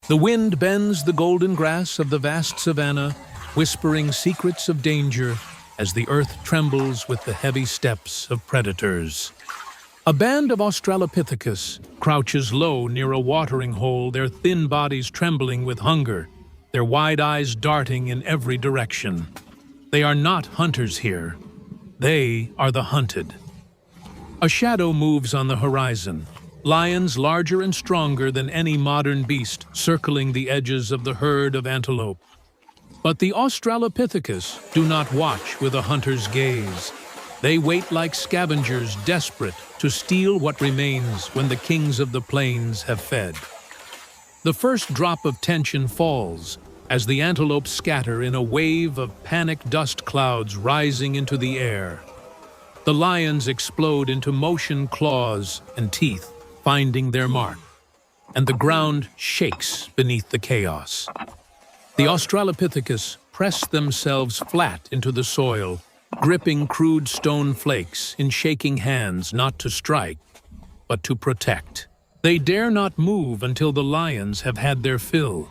The wind bends the golden grass of the vast savanna, whispering secrets of danger as the earth trembles with the heavy steps of predators. A band of Australopithecus crouches low near a watering hole, their thin bodies trembling with hunger, their wide eyes darting in every direction. They are not hunters here. They are the hunted. A shadow moves on the horizon, lions larger and stronger than any modern beast circling the edges of the herd of antelope. But the Australopithecus do not watch with a hunter's gaze. They wait like scavengers desperate to steal what remains when the kings of the plains have fed. The first drop of tension falls as the antelope scatter in a wave of panic dust clouds rising into the air. The lions explode into motion claws and teeth, finding their mark, and the ground shakes beneath the chaos. The Australopithecus press themselves flat into the soil, gripping crude stone flakes in shaking hands, not to strike, but to protect. They dare not move until the lions have had their fill.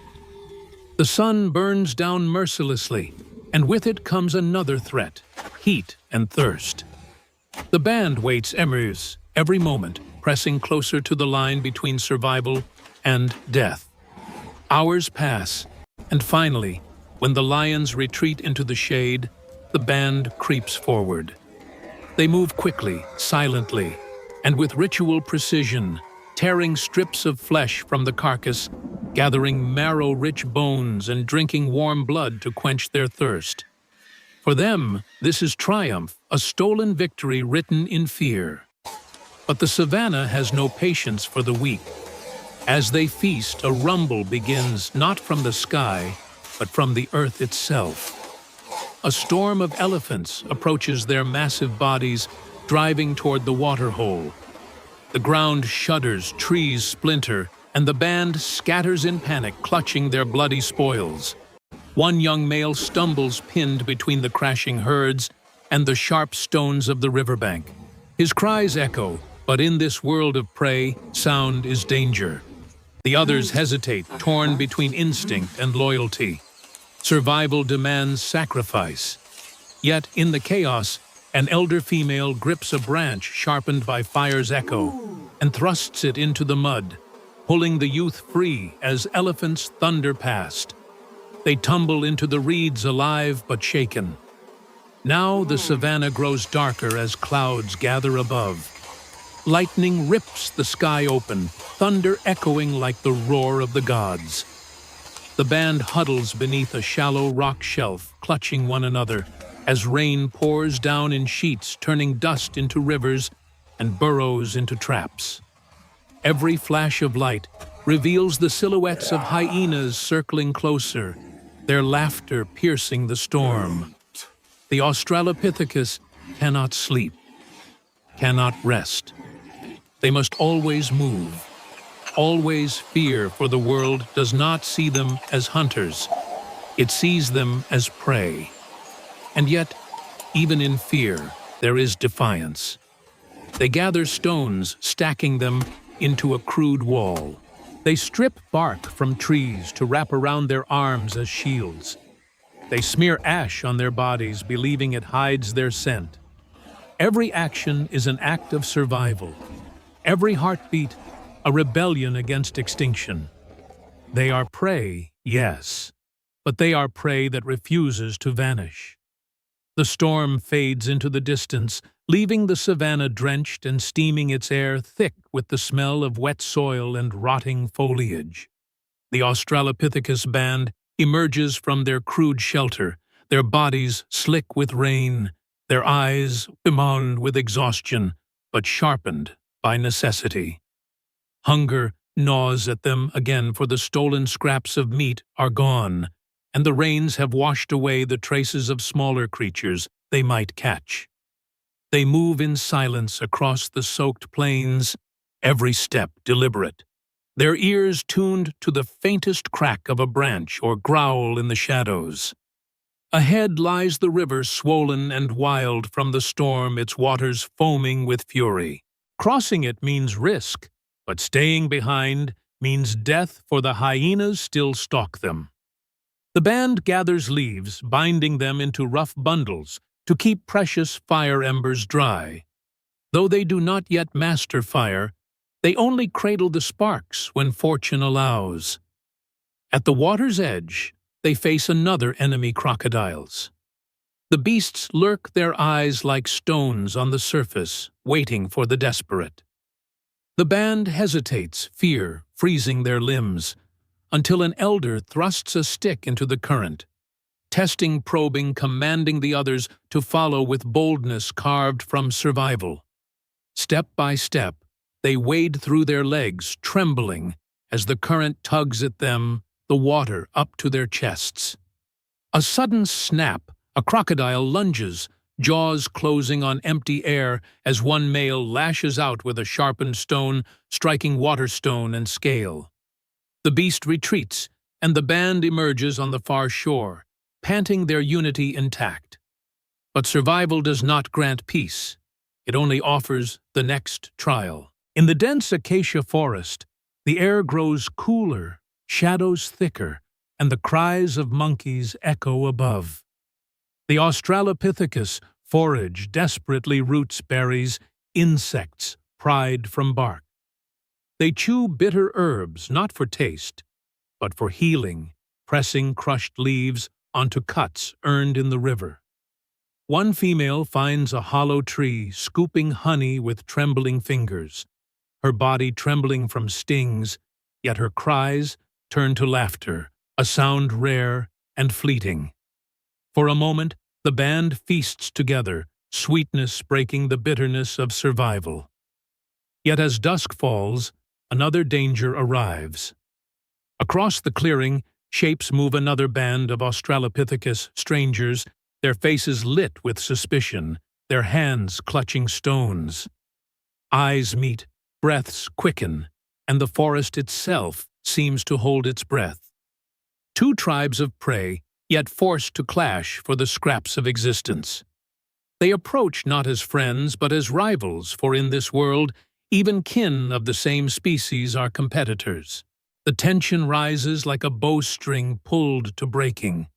The sun burns down mercilessly, and with it comes another threat: heat and thirst. The band waits every moment, pressing closer to the line between survival and death. Hours pass, and finally, when the lions retreat into the shade, the band creeps forward. They move quickly, silently, and with ritual precision, tearing strips of flesh from the carcass, gathering marrow-rich bones and drinking warm blood to quench their thirst. For them, this is triumph, a stolen victory written in fear. But the savanna has no patience for the weak. As they feast, a rumble begins not from the sky, but from the earth itself. A storm of elephants approaches their massive bodies, driving toward the waterhole. The ground shudders, trees splinter, and the band scatters in panic, clutching their bloody spoils. One young male stumbles pinned between the crashing herds and the sharp stones of the riverbank. His cries echo, but in this world of prey, sound is danger. The others hesitate, torn between instinct and loyalty. Survival demands sacrifice. Yet, in the chaos, an elder female grips a branch sharpened by fire's echo and thrusts it into the mud, pulling the youth free as elephants thunder past. They tumble into the reeds alive but shaken. Now the savanna grows darker as clouds gather above. Lightning rips the sky open, thunder echoing like the roar of the gods. The band huddles beneath a shallow rock shelf, clutching one another, as rain pours down in sheets, turning dust into rivers and burrows into traps. Every flash of light reveals the silhouettes of hyenas circling closer, their laughter piercing the storm. The Australopithecus cannot sleep, cannot rest. They must always move, always fear, for the world does not see them as hunters. It sees them as prey. And yet, even in fear, there is defiance. They gather stones, stacking them into a crude wall. They strip bark from trees to wrap around their arms as shields. They smear ash on their bodies, believing it hides their scent. Every action is an act of survival. Every heartbeat, a rebellion against extinction. They are prey, yes, but they are prey that refuses to vanish. The storm fades into the distance, leaving the savanna drenched and steaming, its air thick with the smell of wet soil and rotting foliage. The Australopithecus band emerges from their crude shelter, their bodies slick with rain, their eyes bemoaned with exhaustion, but sharpened by necessity. Hunger gnaws at them again, for the stolen scraps of meat are gone, and the rains have washed away the traces of smaller creatures they might catch. They move in silence across the soaked plains, every step deliberate, their ears tuned to the faintest crack of a branch or growl in the shadows. Ahead lies the river, swollen and wild from the storm, its waters foaming with fury. Crossing it means risk, but staying behind means death, for the hyenas still stalk them. The band gathers leaves, binding them into rough bundles to keep precious fire embers dry. Though they do not yet master fire, they only cradle the sparks when fortune allows. At the water's edge, they face another enemy, crocodiles. The beasts lurk, their eyes like stones on the surface, waiting for the desperate. The band hesitates, fear freezing their limbs, until an elder thrusts a stick into the current, testing, probing, commanding the others to follow with boldness carved from survival. Step by step, they wade through their legs, trembling as the current tugs at them, the water up to their chests. A sudden snap, a crocodile lunges, jaws closing on empty air as one male lashes out with a sharpened stone, striking waterstone and scale. The beast retreats, and the band emerges on the far shore, panting, their unity intact. But survival does not grant peace. It only offers the next trial. In the dense acacia forest, the air grows cooler, shadows thicker, and the cries of monkeys echo above. The Australopithecus forage desperately, roots, berries, insects pried from bark. They chew bitter herbs not for taste, but for healing, pressing crushed leaves onto cuts earned in the river. One female finds a hollow tree, scooping honey with trembling fingers, her body trembling from stings, yet her cries turn to laughter, a sound rare and fleeting. For a moment, the band feasts together, sweetness breaking the bitterness of survival. Yet as dusk falls, another danger arrives. Across the clearing, shapes move, another band of Australopithecus strangers, their faces lit with suspicion, their hands clutching stones. Eyes meet, breaths quicken, and the forest itself seems to hold its breath. Two tribes of prey, yet forced to clash for the scraps of existence. They approach not as friends but as rivals, for in this world, even kin of the same species are competitors. The tension rises like a bowstring pulled to breaking.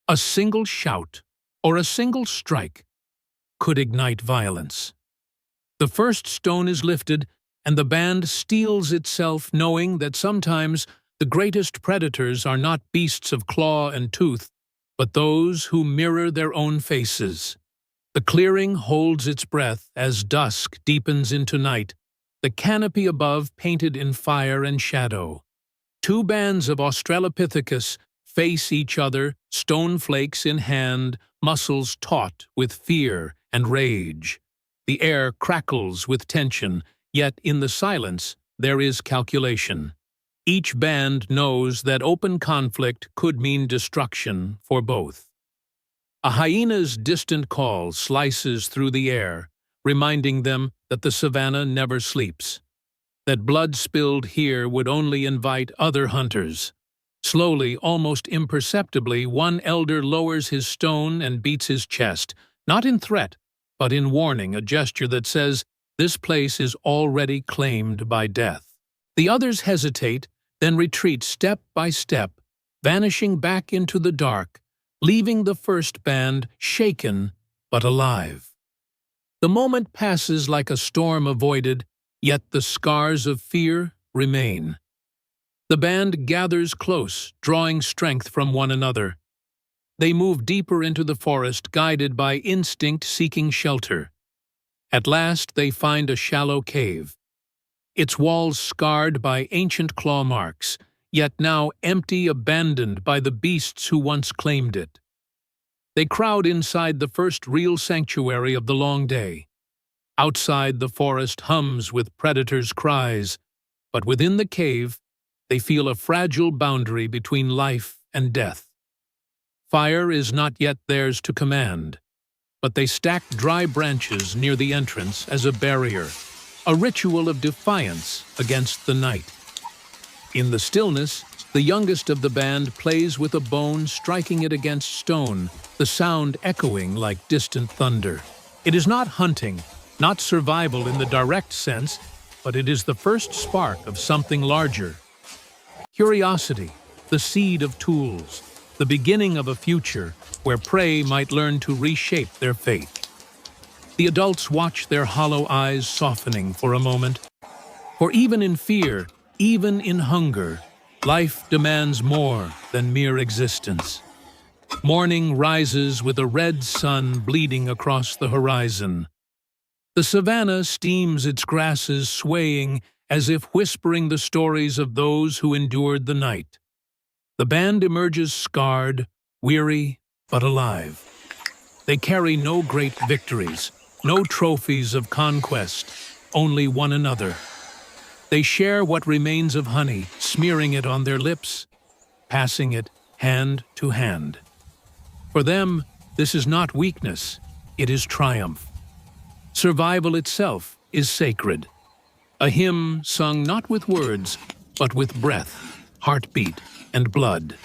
A single shout, or a single strike, could ignite violence. The first stone is lifted, and the band steels itself, knowing that sometimes the greatest predators are not beasts of claw and tooth, but those who mirror their own faces. The clearing holds its breath as dusk deepens into night, the canopy above painted in fire and shadow. Two bands of Australopithecus face each other, stone flakes in hand, muscles taut with fear and rage. The air crackles with tension, yet in the silence there is calculation. Each band knows that open conflict could mean destruction for both. A hyena's distant call slices through the air, reminding them that the savanna never sleeps. That blood spilled here would only invite other hunters. Slowly, almost imperceptibly, one elder lowers his stone and beats his chest, not in threat, but in warning, a gesture that says, "This place is already claimed by death." The others hesitate, then retreat step by step, vanishing back into the dark, leaving the first band shaken but alive. The moment passes like a storm avoided, yet the scars of fear remain. The band gathers close, drawing strength from one another. They move deeper into the forest, guided by instinct, seeking shelter. At last they find a shallow cave, its walls scarred by ancient claw marks, yet now empty, abandoned by the beasts who once claimed it. They crowd inside the first real sanctuary of the long day. Outside, the forest hums with predators' cries, but within the cave, they feel a fragile boundary between life and death. Fire is not yet theirs to command, but they stack dry branches near the entrance as a barrier, a ritual of defiance against the night. In the stillness, the youngest of the band plays with a bone, striking it against stone, the sound echoing like distant thunder. It is not hunting, not survival in the direct sense, but it is the first spark of something larger, Curiosity, the seed of tools, the beginning of a future where prey might learn to reshape their fate. The adults watch their hollow eyes softening for a moment. For even in fear, even in hunger, life demands more than mere existence. Morning rises with a red sun bleeding across the horizon. The savanna steams its grasses, swaying as if whispering the stories of those who endured the night. The band emerges scarred, weary, but alive. They carry no great victories, no trophies of conquest, only one another. They share what remains of honey, smearing it on their lips, passing it hand to hand. For them, this is not weakness, it is triumph. Survival itself is sacred. A hymn sung not with words, but with breath, heartbeat, and blood.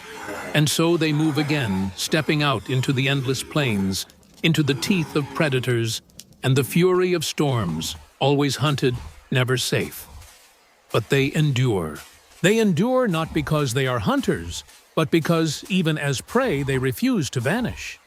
And so they move again, stepping out into the endless plains, into the teeth of predators, and the fury of storms, always hunted, never safe. But they endure. They endure not because they are hunters, but because, even as prey, they refuse to vanish.